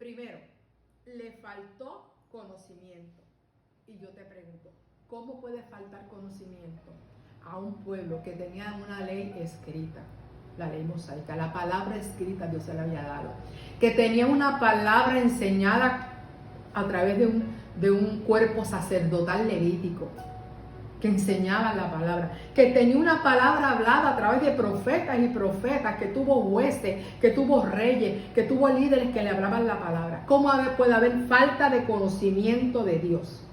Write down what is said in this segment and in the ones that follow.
Primero, le faltó conocimiento. Y yo te pregunto, ¿cómo puede faltar conocimiento a un pueblo que tenía una ley escrita? La ley mosaica, la palabra escrita Dios se la había dado. Que tenía una palabra enseñada a través de un cuerpo sacerdotal levítico, que enseñaba la palabra, que tenía una palabra hablada a través de profetas y profetas, que tuvo jueces, que tuvo reyes, que tuvo líderes que le hablaban la palabra. ¿Cómo puede haber falta de conocimiento de Dios?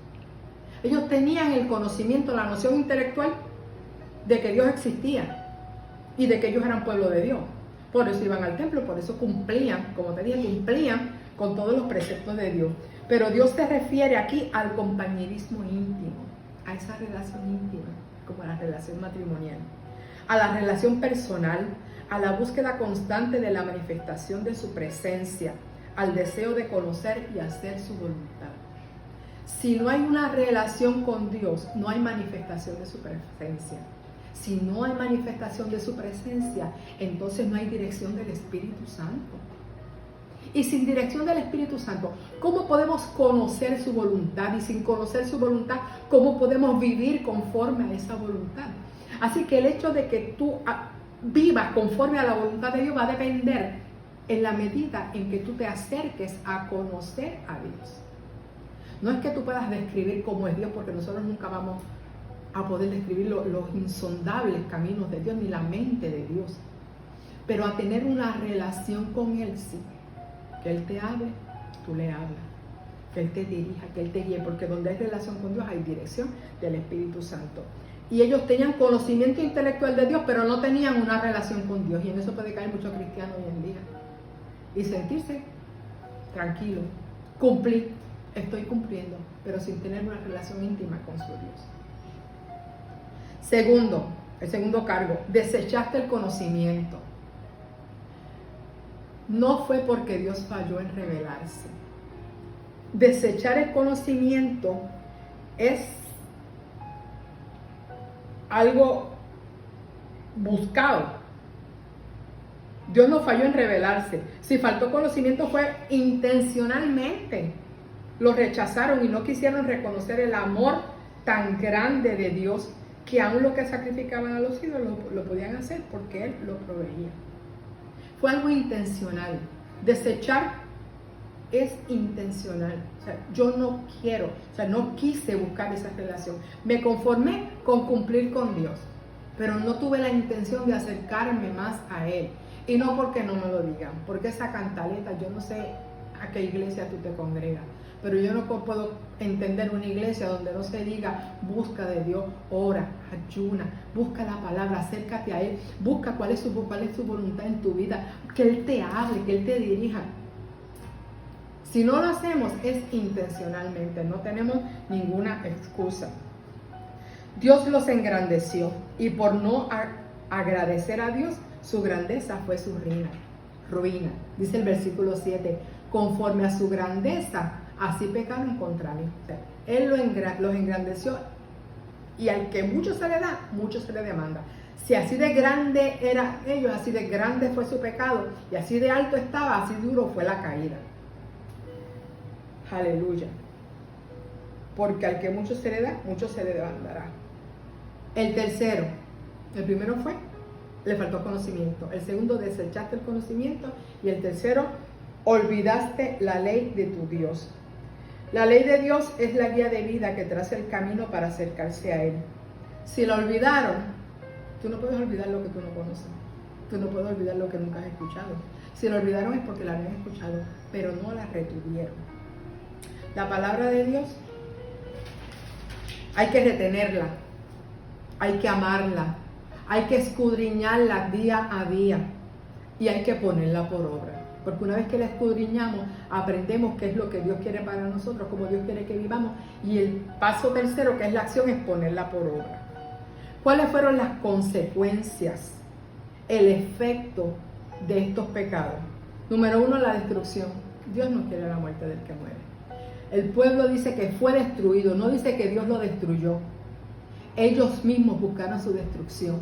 Ellos tenían el conocimiento, la noción intelectual de que Dios existía y de que ellos eran pueblo de Dios. Por eso iban al templo, por eso cumplían, como te dije, cumplían con todos los preceptos de Dios. Pero Dios se refiere aquí al compañerismo íntimo, a esa relación íntima, como la relación matrimonial, a la relación personal, a la búsqueda constante de la manifestación de su presencia, al deseo de conocer y hacer su voluntad. Si no hay una relación con Dios, no hay manifestación de su presencia. Si no hay manifestación de su presencia, entonces no hay dirección del Espíritu Santo. Y sin dirección del Espíritu Santo, ¿cómo podemos conocer su voluntad? Y sin conocer su voluntad, ¿cómo podemos vivir conforme a esa voluntad? Así que el hecho de que tú vivas conforme a la voluntad de Dios va a depender en la medida en que tú te acerques a conocer a Dios. No es que tú puedas describir cómo es Dios, porque nosotros nunca vamos a poder describir los insondables caminos de Dios, ni la mente de Dios. Pero a tener una relación con Él, sí. Que Él te hable, tú le hablas. Que Él te dirija, que Él te guíe, porque donde hay relación con Dios hay dirección del Espíritu Santo. Y ellos tenían conocimiento intelectual de Dios, pero no tenían una relación con Dios. Y en eso puede caer muchos cristianos hoy en día. Y sentirse tranquilo, cumplir, estoy cumpliendo, pero sin tener una relación íntima con su Dios. Segundo, el segundo cargo, desechaste el conocimiento. No fue porque Dios falló en revelarse. Desechar el conocimiento es algo buscado. Dios no falló en revelarse. Si faltó conocimiento fue intencionalmente. Lo rechazaron y no quisieron reconocer el amor tan grande de Dios, que aún lo que sacrificaban a los ídolos lo podían hacer porque Él lo proveía. Fue algo intencional. Desechar es intencional. O sea, yo no quiero, o sea, no quise buscar esa relación. Me conformé con cumplir con Dios, pero no tuve la intención de acercarme más a Él. Y no porque no me lo digan, porque esa cantaleta, yo no sé a qué iglesia tú te congregas, pero yo no puedo entender una iglesia donde no se diga busca de Dios, ora, ayuna, busca la palabra, acércate a Él, busca cuál es su voluntad en tu vida, que Él te hable, que Él te dirija. Si no lo hacemos es intencionalmente, no tenemos ninguna excusa. Dios los engrandeció y por no agradecer a Dios, su grandeza fue su ruina. Dice el versículo 7, conforme a su grandeza, así pecaron contra mí. O sea, Él los engrandeció y al que mucho se le da, mucho se le demanda. Si así de grande eran ellos, así de grande fue su pecado y así de alto estaba, así duro fue la caída. Aleluya. Porque al que mucho se le da, mucho se le demandará. El tercero, el primero fue, le faltó conocimiento. El segundo, desechaste el conocimiento. Y el tercero, olvidaste la ley de tu Dios. La ley de Dios es la guía de vida que traza el camino para acercarse a Él. Si la olvidaron, tú no puedes olvidar lo que tú no conoces. Tú no puedes olvidar lo que nunca has escuchado. Si la olvidaron es porque la habían escuchado, pero no la retuvieron. La palabra de Dios hay que retenerla, hay que amarla, hay que escudriñarla día a día y hay que ponerla por obra. Porque una vez que la escudriñamos, aprendemos qué es lo que Dios quiere para nosotros, cómo Dios quiere que vivamos. Y el paso tercero, que es la acción, es ponerla por obra. ¿Cuáles fueron las consecuencias, el efecto de estos pecados? Número uno, la destrucción. Dios no quiere la muerte del que muere. El pueblo dice que fue destruido, no dice que Dios lo destruyó. Ellos mismos buscaron su destrucción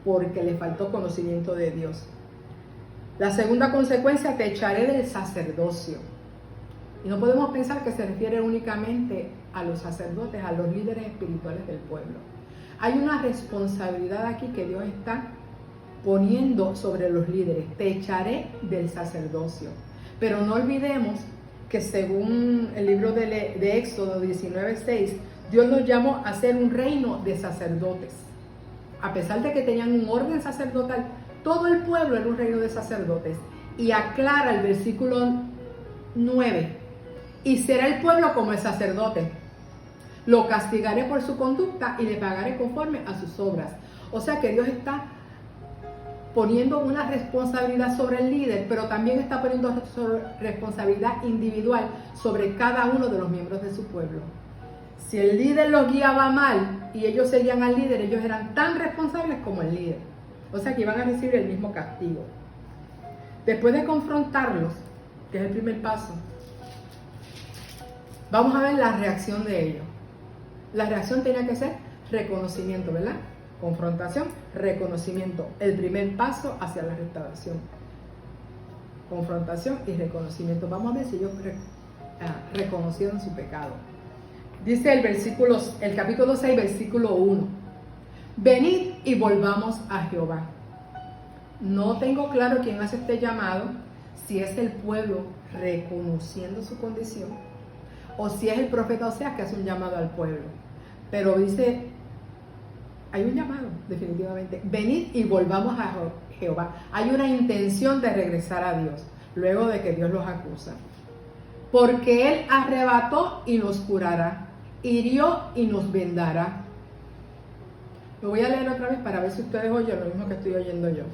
porque le faltó conocimiento de Dios. La segunda consecuencia, te echaré del sacerdocio. Y no podemos pensar que se refiere únicamente a los sacerdotes, a los líderes espirituales del pueblo. Hay una responsabilidad aquí que Dios está poniendo sobre los líderes. Te echaré del sacerdocio. Pero no olvidemos que según el libro de Éxodo 19:6, Dios nos llamó a ser un reino de sacerdotes. A pesar de que tenían un orden sacerdotal, todo el pueblo era un reino de sacerdotes. Y aclara el versículo 9, y será el pueblo como el sacerdote. Lo castigaré por su conducta y le pagaré conforme a sus obras. O sea que Dios está poniendo una responsabilidad sobre el líder, pero también está poniendo responsabilidad individual sobre cada uno de los miembros de su pueblo. Si el líder los guiaba mal y ellos seguían al líder, ellos eran tan responsables como el líder. O sea que iban a recibir el mismo castigo. Después de confrontarlos, que es el primer paso, vamos a ver la reacción de ellos. La reacción tenía que ser reconocimiento, ¿verdad? Confrontación, reconocimiento. El primer paso hacia la restauración. Confrontación y reconocimiento. Vamos a ver si ellos reconocieron su pecado. Dice el capítulo 6, versículo 1. Venid y volvamos a Jehová. No tengo claro quién hace este llamado, si es el pueblo reconociendo su condición, o si es el profeta Oseas que hace un llamado al pueblo. Pero dice, hay un llamado, definitivamente. Venid y volvamos a Jehová. Hay una intención de regresar a Dios, luego de que Dios los acusa. Porque Él arrebató y nos curará, hirió y nos vendará. Lo voy a leer otra vez para ver si ustedes oyen lo mismo que estoy oyendo yo.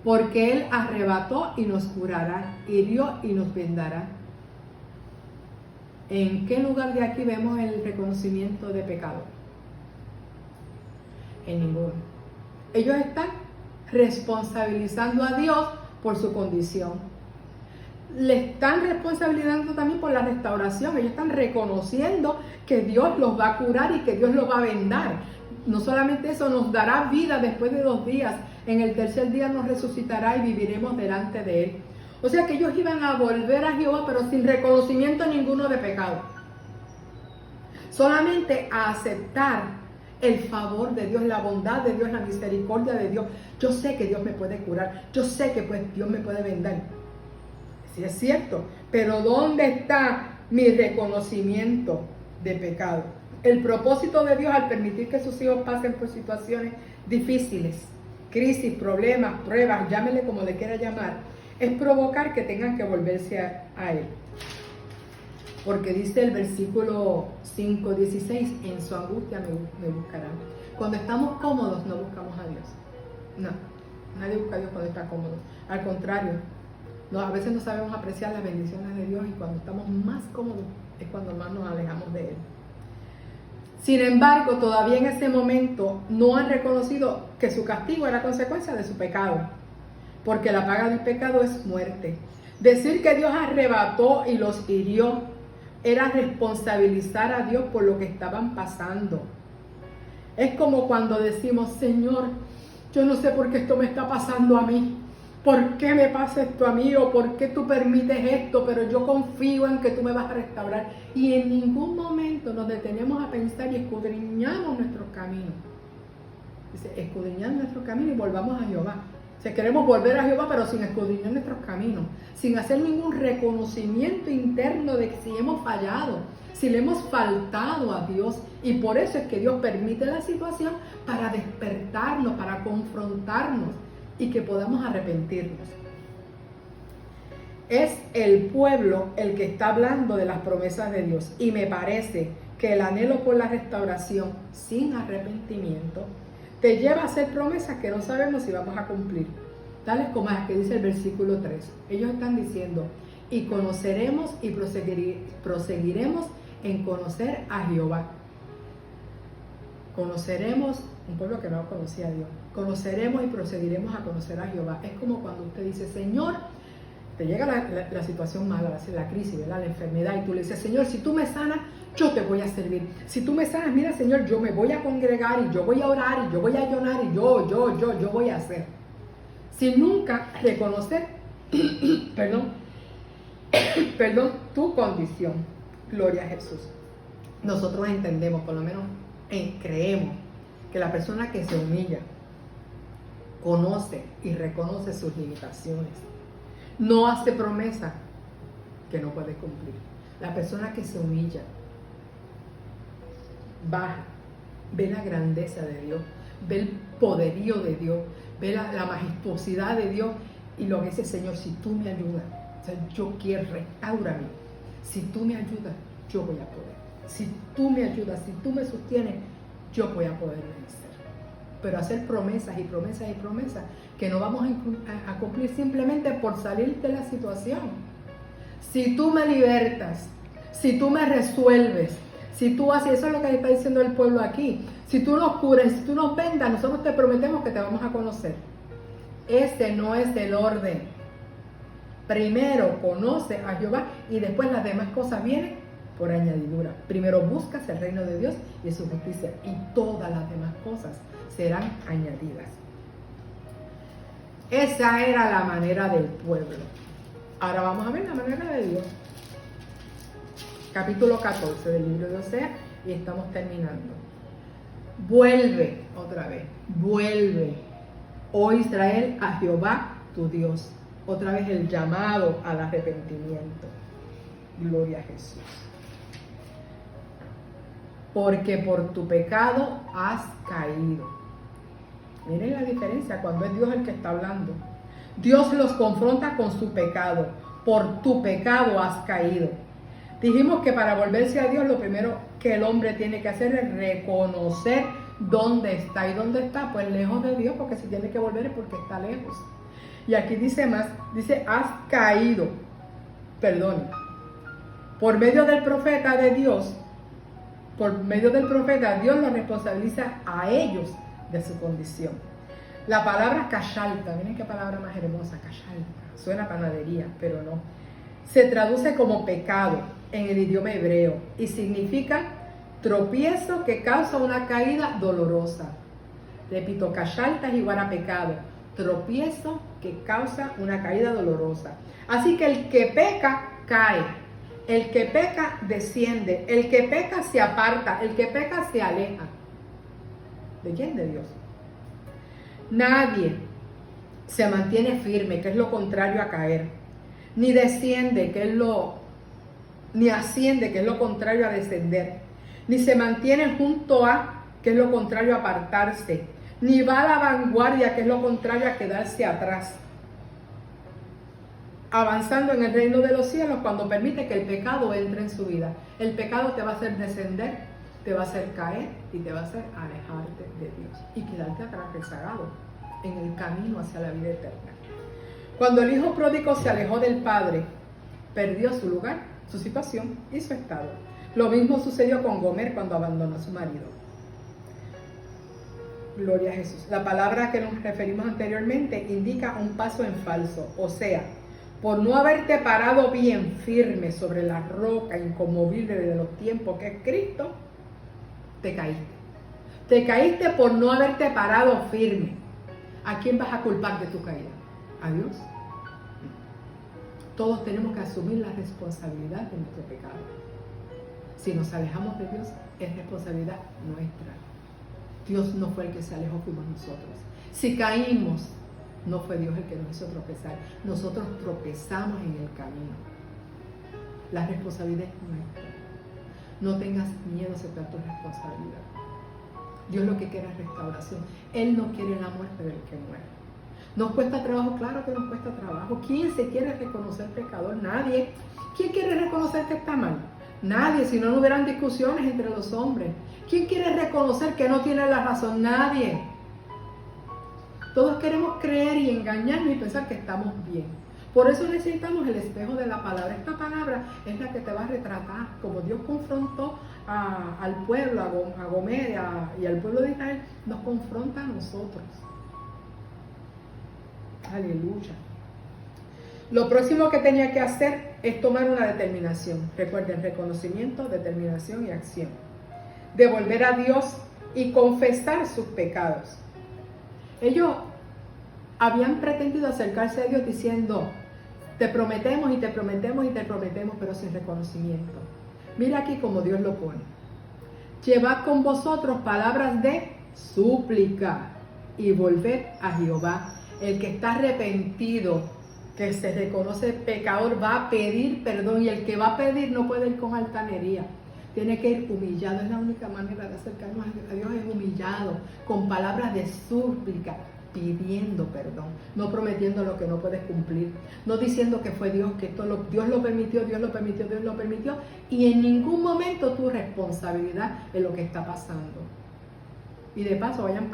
Porque Él arrebató y nos curará, hirió y nos vendará. ¿En qué lugar de aquí vemos el reconocimiento de pecado? En ninguno. Ellos están responsabilizando a Dios por su condición. Le están responsabilizando también por la restauración. Ellos están reconociendo que Dios los va a curar y que Dios los va a vendar. No solamente eso, nos dará vida después de 2 días. En el tercer día nos resucitará y viviremos delante de Él. O sea que ellos iban a volver a Jehová, pero sin reconocimiento ninguno de pecado. Solamente a aceptar el favor de Dios, la bondad de Dios, la misericordia de Dios. Yo sé que Dios me puede curar. Yo sé que Dios me puede vendar. Sí, es cierto. Pero ¿dónde está mi reconocimiento de pecado? El propósito de Dios al permitir que sus hijos pasen por situaciones difíciles, crisis, problemas, pruebas, llámele como le quiera llamar, es provocar que tengan que volverse a Él. Porque dice el versículo 5:16, en su angustia me buscarán. Cuando estamos cómodos no buscamos a Dios. No, nadie busca a Dios cuando está cómodo. Al contrario, a veces no sabemos apreciar las bendiciones de Dios y cuando estamos más cómodos es cuando más nos alejamos de Él. Sin embargo, todavía en ese momento no han reconocido que su castigo era consecuencia de su pecado, porque la paga del pecado es muerte. Decir que Dios arrebató y los hirió era responsabilizar a Dios por lo que estaban pasando. Es como cuando decimos, Señor, yo no sé por qué esto me está pasando a mí. ¿Por qué me pasa esto a mí? ¿O por qué tú permites esto? Pero yo confío en que tú me vas a restaurar. Y en ningún momento nos detenemos a pensar y escudriñamos nuestros caminos. Dice, escudriñar nuestros caminos y volvamos a Jehová. O sea, queremos volver a Jehová, pero sin escudriñar nuestros caminos. Sin hacer ningún reconocimiento interno de si hemos fallado, si le hemos faltado a Dios. Y por eso es que Dios permite la situación para despertarnos, para confrontarnos y que podamos arrepentirnos. Es el pueblo el que está hablando de las promesas de Dios. Y me parece que el anhelo por la restauración sin arrepentimiento te lleva a hacer promesas que no sabemos si vamos a cumplir. Tales como las que dice el versículo 3. Ellos están diciendo, y conoceremos y proseguiremos en conocer a Jehová. Conoceremos, un pueblo que no conocía a Dios. Conoceremos y proseguiremos a conocer a Jehová. Es como cuando usted dice, Señor, te llega la situación mala, la crisis, ¿verdad? La enfermedad, y tú le dices, Señor, si tú me sanas, yo te voy a servir. Si tú me sanas, mira, Señor, yo me voy a congregar y yo voy a orar y yo voy a ayunar y yo voy a hacer. sin nunca reconocer, perdón, tu condición. Gloria a Jesús. Nosotros entendemos, por lo menos creemos, que la persona que se humilla conoce y reconoce sus limitaciones. No hace promesa que no puede cumplir. La persona que se humilla baja, ve la grandeza de Dios, ve el poderío de Dios, ve la majestuosidad de Dios y lo que dice: Señor, si tú me ayudas, o sea, yo quiero, restáurame. Si tú me ayudas, yo voy a poder. Si tú me ayudas, si tú me sostienes, yo voy a poder vencer. Pero hacer promesas y promesas y promesas que no vamos a cumplir simplemente por salir de la situación. Si tú me libertas, si tú me resuelves, si tú haces, eso es lo que está diciendo el pueblo aquí. Si tú nos curas, si tú nos vendas, nosotros te prometemos que te vamos a conocer. Este no es el orden. Primero conoce a Jehová y después las demás cosas vienen por añadidura. Primero buscas el reino de Dios y su justicia, y todas las demás cosas serán añadidas. Esa era la manera del pueblo. Ahora vamos a ver la manera de Dios. Capítulo 14 del libro de Oseas, y estamos terminando. Vuelve otra vez, vuelve, oh Israel, a Jehová tu Dios. Otra vez el llamado al arrepentimiento. Gloria a Jesús. Porque por tu pecado has caído. Miren la diferencia cuando es Dios el que está hablando. Dios los confronta con su pecado. Por tu pecado has caído. Dijimos que para volverse a Dios, lo primero que el hombre tiene que hacer es reconocer dónde está. ¿Y dónde está? Pues lejos de Dios, porque si tiene que volver es porque está lejos. Y aquí dice más, dice: has caído. Perdón. Por medio del profeta de Dios, por medio del profeta, Dios los responsabiliza a ellos de su condición. La palabra kashalta, miren qué palabra más hermosa, kashalta. Suena a panadería, pero no. Se traduce como pecado en el idioma hebreo y significa tropiezo que causa una caída dolorosa. Repito, kashalta es igual a pecado, tropiezo que causa una caída dolorosa. Así que el que peca cae, el que peca desciende, el que peca se aparta, el que peca se aleja. ¿De quién? De Dios. Nadie se mantiene firme, que es lo contrario a caer, ni desciende, ni asciende, que es lo contrario a descender, ni se mantiene junto a, que es lo contrario a apartarse, ni va a la vanguardia, que es lo contrario a quedarse atrás, avanzando en el reino de los cielos cuando permite que el pecado entre en su vida. El pecado te va a hacer descender, te va a hacer caer y te va a hacer alejarte de Dios y quedarte atrás rezagado en el camino hacia la vida eterna. Cuando el hijo pródigo se alejó del padre, perdió su lugar, su situación y su estado. Lo mismo sucedió con Gomer cuando abandonó a su marido. Gloria a Jesús. La palabra que nos referimos anteriormente indica un paso en falso, o sea, por no haberte parado bien firme sobre la roca inconmovible de los tiempos que es Cristo, te caíste. Te caíste por no haberte parado firme. ¿A quién vas a culpar de tu caída? ¿A Dios? Todos tenemos que asumir la responsabilidad de nuestro pecado. Si nos alejamos de Dios, es responsabilidad nuestra. Dios no fue el que se alejó, fuimos nosotros. Si caímos, no fue Dios el que nos hizo tropezar. Nosotros tropezamos en el camino. La responsabilidad es nuestra. No tengas miedo a aceptar tu responsabilidad. Dios lo que quiere es restauración. Él no quiere la muerte del que muere. ¿Nos cuesta trabajo? Claro que nos cuesta trabajo. ¿Quién se quiere reconocer pecador? Nadie. ¿Quién quiere reconocer que está mal? Nadie, si no, no hubieran discusiones entre los hombres. ¿Quién quiere reconocer que no tiene la razón? Nadie. Todos queremos creer y engañarnos y pensar que estamos bien. Por eso necesitamos el espejo de la palabra. Esta palabra es la que te va a retratar, como Dios confrontó al pueblo, a Gomer y al pueblo de Israel, nos confronta a nosotros. Aleluya. Lo próximo que tenía que hacer es tomar una determinación. Recuerden, reconocimiento, determinación y acción. De volver a Dios y confesar sus pecados. Ellos habían pretendido acercarse a Dios diciendo, te prometemos y te prometemos y te prometemos, pero sin reconocimiento. Mira aquí como Dios lo pone. Llevad con vosotros palabras de súplica y volved a Jehová. El que está arrepentido, que se reconoce pecador, va a pedir perdón, y el que va a pedir no puede ir con altanería. Tiene que ir humillado. Es la única manera de acercarnos a Dios, es humillado, con palabras de súplica, pidiendo perdón, no prometiendo lo que no puedes cumplir, no diciendo que fue Dios, que Dios lo permitió, Dios lo permitió, Dios lo permitió, y en ningún momento tu responsabilidad en lo que está pasando. Y de paso vayan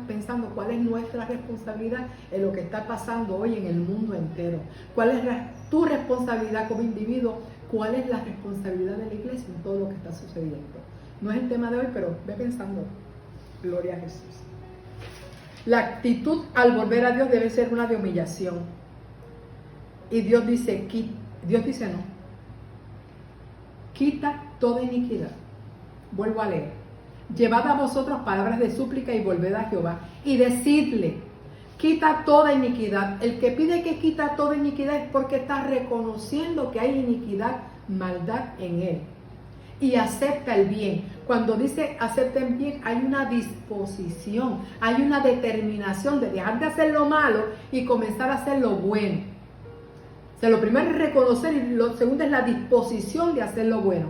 pensando cuál es nuestra responsabilidad en lo que está pasando hoy en el mundo entero. ¿Cuál es tu responsabilidad como individuo? ¿Cuál es la responsabilidad de la iglesia en todo lo que está sucediendo? No es el tema de hoy, pero ve pensando. Gloria a Jesús. La actitud al volver a Dios debe ser una de humillación. Y Dios dice no. Quita toda iniquidad. Vuelvo a leer. Llevad a vosotros palabras de súplica y volved a Jehová. Y decidle, quita toda iniquidad. El que pide que quita toda iniquidad es porque está reconociendo que hay iniquidad, maldad en él. Y acepta el bien. Cuando dice acepten bien, hay una disposición, hay una determinación de dejar de hacer lo malo y comenzar a hacer lo bueno. O sea, lo primero es reconocer, y lo segundo es la disposición de hacer lo bueno.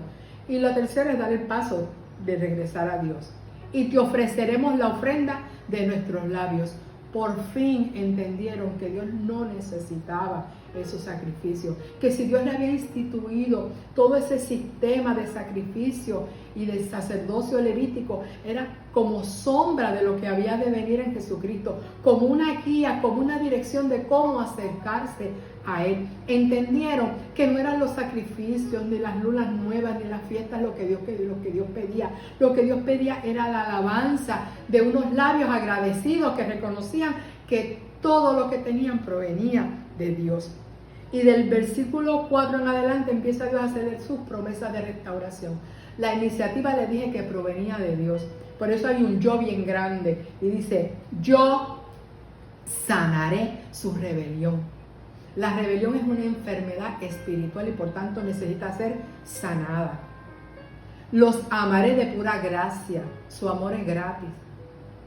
Y lo tercero es dar el paso de regresar a Dios. Y te ofreceremos la ofrenda de nuestros labios. Por fin entendieron que Dios no necesitaba esos sacrificios, que si Dios le había instituido todo ese sistema de sacrificio y de sacerdocio levítico, era como sombra de lo que había de venir en Jesucristo, como una guía, como una dirección de cómo acercarse a Él. Entendieron que no eran los sacrificios, ni las lunas nuevas, ni las fiestas lo que Dios pedía. Lo que Dios pedía era la alabanza de unos labios agradecidos que reconocían que todo lo que tenían provenía de Dios. Y del versículo 4 en adelante empieza Dios a hacer sus promesas de restauración. La iniciativa le dije que provenía de Dios. Por eso hay un yo bien grande. Y dice, yo sanaré su rebelión. La rebelión es una enfermedad espiritual y por tanto necesita ser sanada. Los amaré de pura gracia. Su amor es gratis.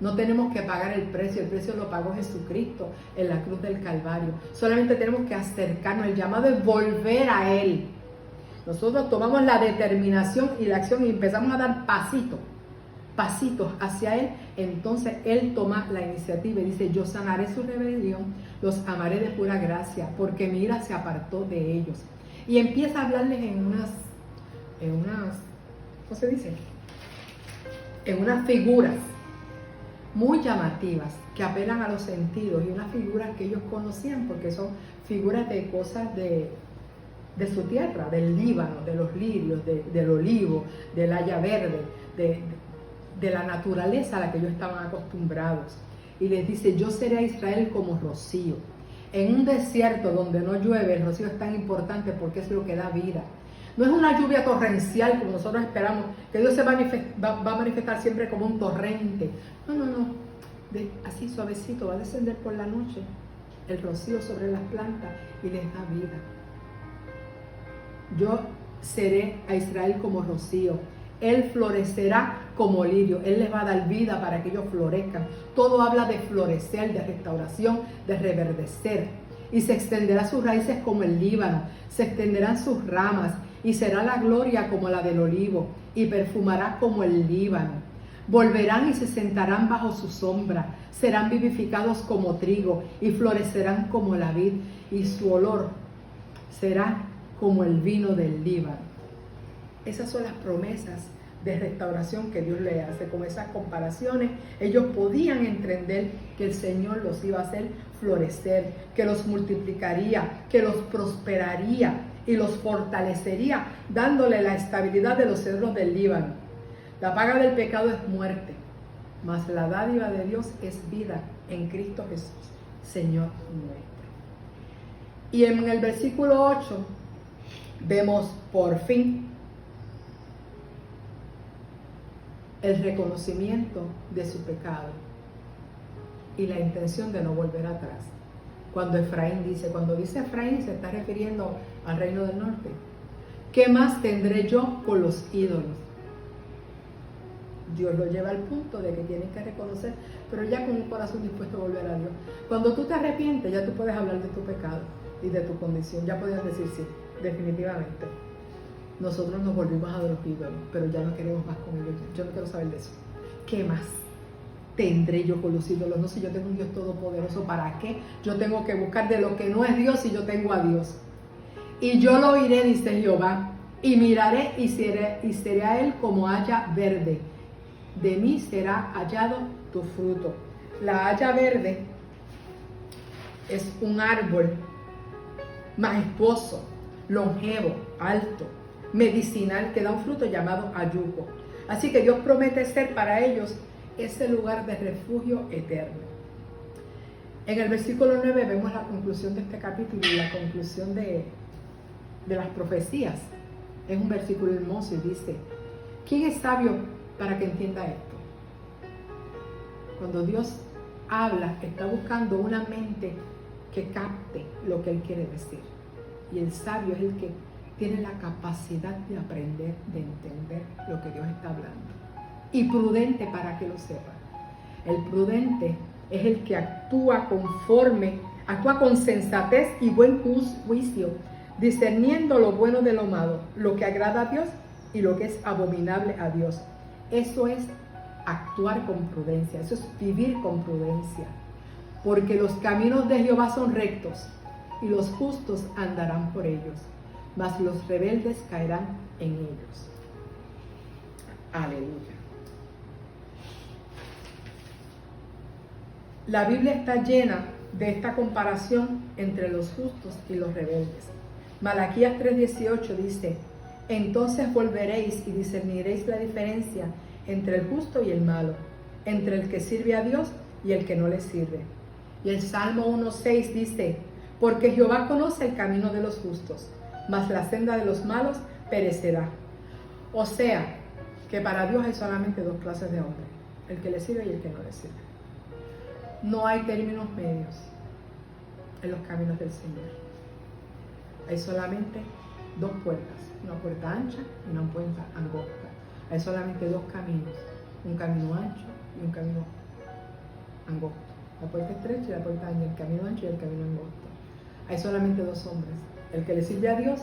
No tenemos que pagar el precio lo pagó Jesucristo en la cruz del Calvario. Solamente tenemos que acercarnos. El llamado es volver a Él. Nosotros tomamos la determinación y la acción y empezamos a dar pasitos hacia Él. Entonces Él toma la iniciativa y dice, yo sanaré su rebelión, los amaré de pura gracia, porque mi ira se apartó de ellos. Y empieza a hablarles en unas, ¿cómo se dice? En unas figuras muy llamativas que apelan a los sentidos, y unas figuras que ellos conocían porque son figuras de cosas de su tierra, del Líbano, de los lirios, del olivo, del haya verde, de la naturaleza a la que ellos estaban acostumbrados. Y les dice, yo seré a Israel como rocío. En un desierto donde no llueve, el rocío es tan importante porque es lo que da vida. No es una lluvia torrencial como nosotros esperamos, que Dios se va a manifestar siempre como un torrente. No. Así suavecito va a descender por la noche el rocío sobre las plantas y les da vida. Yo seré a Israel como rocío. Él florecerá como lirio. Él les va a dar vida para que ellos florezcan. Todo habla de florecer, de restauración, de reverdecer. Y se extenderá sus raíces como el Líbano. Se extenderán sus ramas. Y será la gloria como la del olivo. Y perfumará como el Líbano. Volverán y se sentarán bajo su sombra. Serán vivificados como trigo. Y florecerán como la vid. Y su olor será como el vino del Líbano. Esas son las promesas de restauración que Dios le hace. Con esas comparaciones, ellos podían entender que el Señor los iba a hacer florecer, que los multiplicaría, que los prosperaría y los fortalecería, dándole la estabilidad de los cedros del Líbano. La paga del pecado es muerte, mas la dádiva de Dios es vida en Cristo Jesús, Señor nuestro. Y en el versículo 8 vemos por fin el reconocimiento de su pecado. y la intención de no volver atrás. Cuando dice Efraín, se está refiriendo al reino del norte. ¿Qué más tendré yo con los ídolos? Dios lo lleva al punto de que tienen que reconocer, pero ya con un corazón dispuesto a volver a Dios. Cuando tú te arrepientes, ya tú puedes hablar de tu pecado y de tu condición. Ya puedes decir sí, definitivamente. Nosotros nos volvimos a los ídolos, pero ya no queremos más con ellos. Yo no quiero saber de eso. ¿Qué más tendré yo con los ídolos? No sé, yo tengo un Dios todopoderoso. ¿Para qué yo tengo que buscar de lo que no es Dios si yo tengo a Dios? Y yo lo oiré, dice Jehová, y miraré y seré a él como haya verde. De mí será hallado tu fruto. La haya verde es un árbol majestuoso, longevo, alto, medicinal, que da un fruto llamado ayuco. Así que Dios promete ser para ellos ese lugar de refugio eterno. En el versículo 9 vemos la conclusión de este capítulo y la conclusión de las profecías. Es un versículo hermoso y dice: ¿quién es sabio para que entienda esto? Cuando Dios habla, está buscando una mente que capte lo que Él quiere decir. Y el sabio es el que tiene la capacidad de aprender, de entender lo que Dios está hablando. Y prudente para que lo sepa. El prudente es el que actúa con sensatez y buen juicio, discerniendo lo bueno de lo malo, lo que agrada a Dios y lo que es abominable a Dios. Eso es actuar con prudencia, eso es vivir con prudencia. Porque los caminos de Jehová son rectos y los justos andarán por ellos, mas los rebeldes caerán en ellos. Aleluya. La Biblia está llena de esta comparación entre los justos y los rebeldes. Malaquías 3:18 dice: entonces volveréis y discerniréis la diferencia entre el justo y el malo, entre el que sirve a Dios y el que no le sirve. Y el Salmo 1:6 dice: porque Jehová conoce el camino de los justos, mas la senda de los malos perecerá. O sea, que para Dios hay solamente dos clases de hombres: el que le sirve y el que no le sirve. No hay términos medios en los caminos del Señor. Hay solamente dos puertas, una puerta ancha y una puerta angosta. Hay solamente dos caminos, un camino ancho y un camino angosto. La puerta estrecha y la puerta ancha, el camino ancho y el camino angosto. Hay solamente dos hombres, el que le sirve a Dios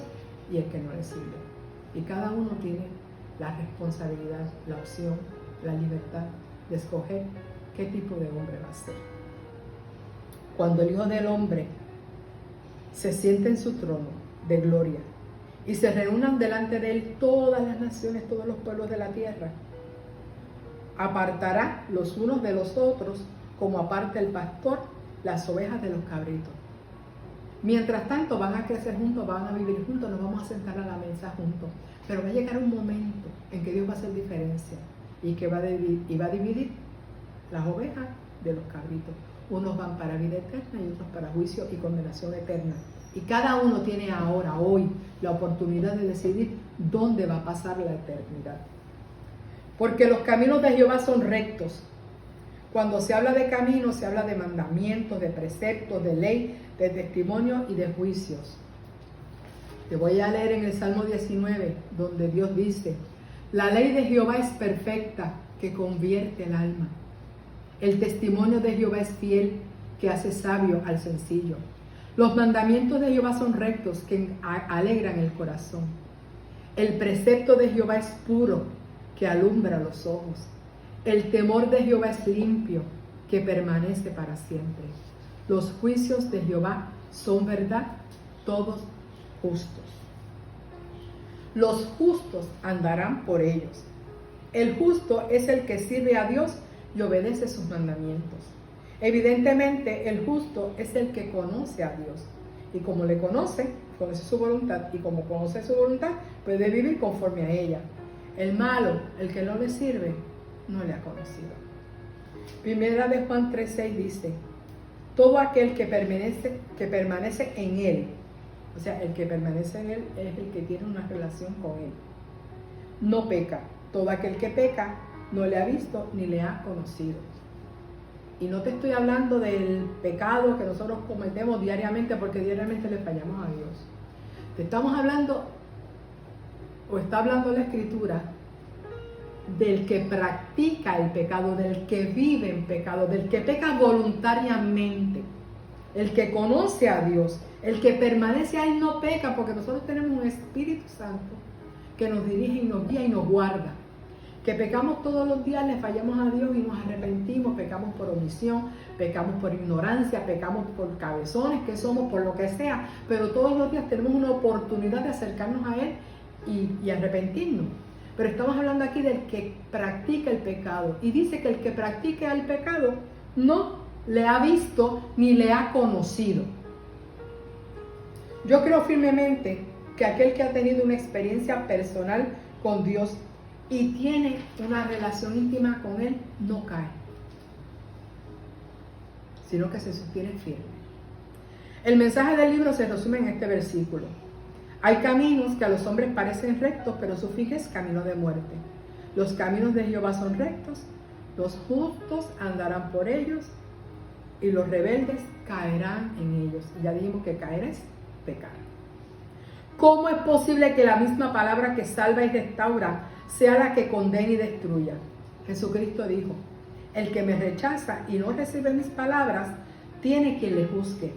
y el que no le sirve. Y cada uno tiene la responsabilidad, la opción, la libertad de escoger qué tipo de hombre va a ser. Cuando el Hijo del Hombre se siente en su trono de gloria y se reúnan delante de él todas las naciones, todos los pueblos de la tierra, apartará los unos de los otros como aparta el pastor las ovejas de los cabritos. Mientras tanto van a crecer juntos, van a vivir juntos, nos vamos a sentar a la mesa juntos. Pero va a llegar un momento en que Dios va a hacer diferencia y que va a dividir las ovejas de los cabritos. Unos van para vida eterna y otros para juicio y condenación eterna. Y cada uno tiene ahora, hoy, la oportunidad de decidir dónde va a pasar la eternidad. Porque los caminos de Jehová son rectos. Cuando se habla de caminos, se habla de mandamientos, de preceptos, de ley, de testimonio y de juicios. Te voy a leer en el Salmo 19, donde Dios dice: la ley de Jehová es perfecta, que convierte el alma. El testimonio de Jehová es fiel, que hace sabio al sencillo. Los mandamientos de Jehová son rectos, que alegran el corazón. El precepto de Jehová es puro, que alumbra los ojos. El temor de Jehová es limpio, que permanece para siempre. Los juicios de Jehová son verdad, todos justos. Los justos andarán por ellos. El justo es el que sirve a Dios y obedece sus mandamientos. Evidentemente, el justo es el que conoce a Dios. Y como le conoce su voluntad. Y como conoce su voluntad, puede vivir conforme a ella. El malo, el que no le sirve, no le ha conocido. Primera de Juan 3:6 dice: todo aquel que permanece en él, o sea, el que permanece en él es el que tiene una relación con él, no peca. Todo aquel que peca no le ha visto ni le ha conocido. Y no te estoy hablando del pecado que nosotros cometemos diariamente, porque diariamente le fallamos a Dios. Te estamos hablando, o está hablando la Escritura, del que practica el pecado, del que vive en pecado, del que peca voluntariamente, el que conoce a Dios, el que permanece ahí no peca, porque nosotros tenemos un Espíritu Santo que nos dirige y nos guía y nos guarda. Que pecamos todos los días, le fallamos a Dios y nos arrepentimos, pecamos por omisión, pecamos por ignorancia, pecamos por cabezones que somos, por lo que sea, pero todos los días tenemos una oportunidad de acercarnos a Él y arrepentirnos. Pero estamos hablando aquí del que practica el pecado, y dice que el que practica el pecado no le ha visto ni le ha conocido. Yo creo firmemente que aquel que ha tenido una experiencia personal con Dios y tiene una relación íntima con Él, no cae, sino que se sostiene firme. El mensaje del libro se resume en este versículo. Hay caminos que a los hombres parecen rectos, pero su fin es camino de muerte. Los caminos de Jehová son rectos, los justos andarán por ellos, y los rebeldes caerán en ellos. Ya dijimos que caer es pecar. ¿Cómo es posible que la misma palabra que salva y restaura sea la que condena y destruya? Jesucristo dijo: el que me rechaza y no recibe mis palabras, tiene quien le juzgue.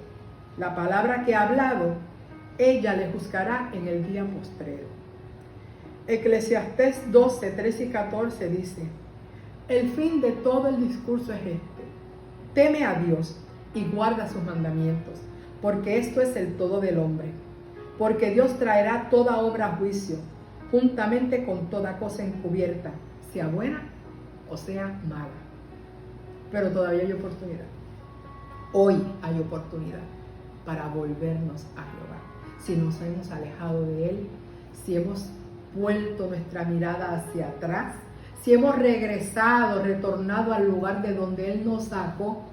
La palabra que ha hablado, ella le juzgará en el día postrero. Eclesiastés 12, 13 y 14 dice: el fin de todo el discurso es este: teme a Dios y guarda sus mandamientos, porque esto es el todo del hombre. Porque Dios traerá toda obra a juicio, juntamente con toda cosa encubierta, sea buena o sea mala. Pero todavía hay oportunidad. Hoy hay oportunidad para volvernos a Jehová. Si nos hemos alejado de Él, si hemos vuelto nuestra mirada hacia atrás, si hemos regresado, retornado al lugar de donde Él nos sacó,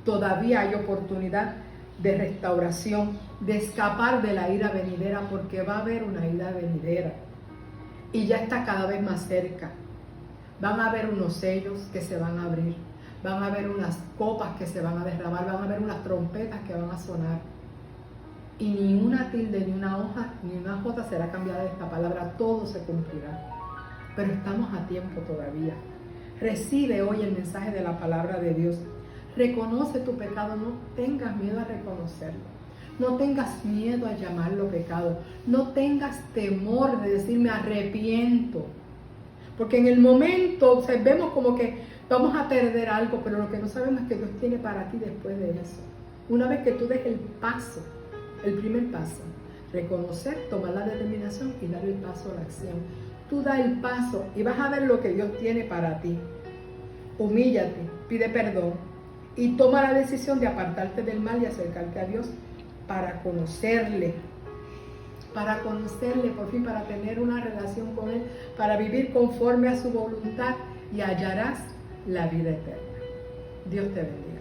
todavía hay oportunidad de restauración, de escapar de la ira venidera, porque va a haber una ira venidera y ya está cada vez más cerca. Van a haber unos sellos que se van a abrir, van a haber unas copas que se van a derramar, van a haber unas trompetas que van a sonar, y ni una tilde, ni una hoja, ni una jota será cambiada de esta palabra. Todo se cumplirá, pero estamos a tiempo todavía. Recibe hoy el mensaje de la palabra de Dios. Reconoce tu pecado, no tengas miedo a reconocerlo, no tengas miedo a llamarlo pecado, no tengas temor de decir me arrepiento, porque en el momento vemos como que vamos a perder algo, pero lo que no sabemos es que Dios tiene para ti después de eso. Una vez que tú des el paso, el primer paso, reconocer, tomar la determinación y dar el paso a la acción. Tú da el paso y vas a ver lo que Dios tiene para ti. Humíllate, pide perdón y toma la decisión de apartarte del mal y acercarte a Dios para conocerle, por fin, para tener una relación con Él, para vivir conforme a su voluntad, y hallarás la vida eterna. Dios te bendiga.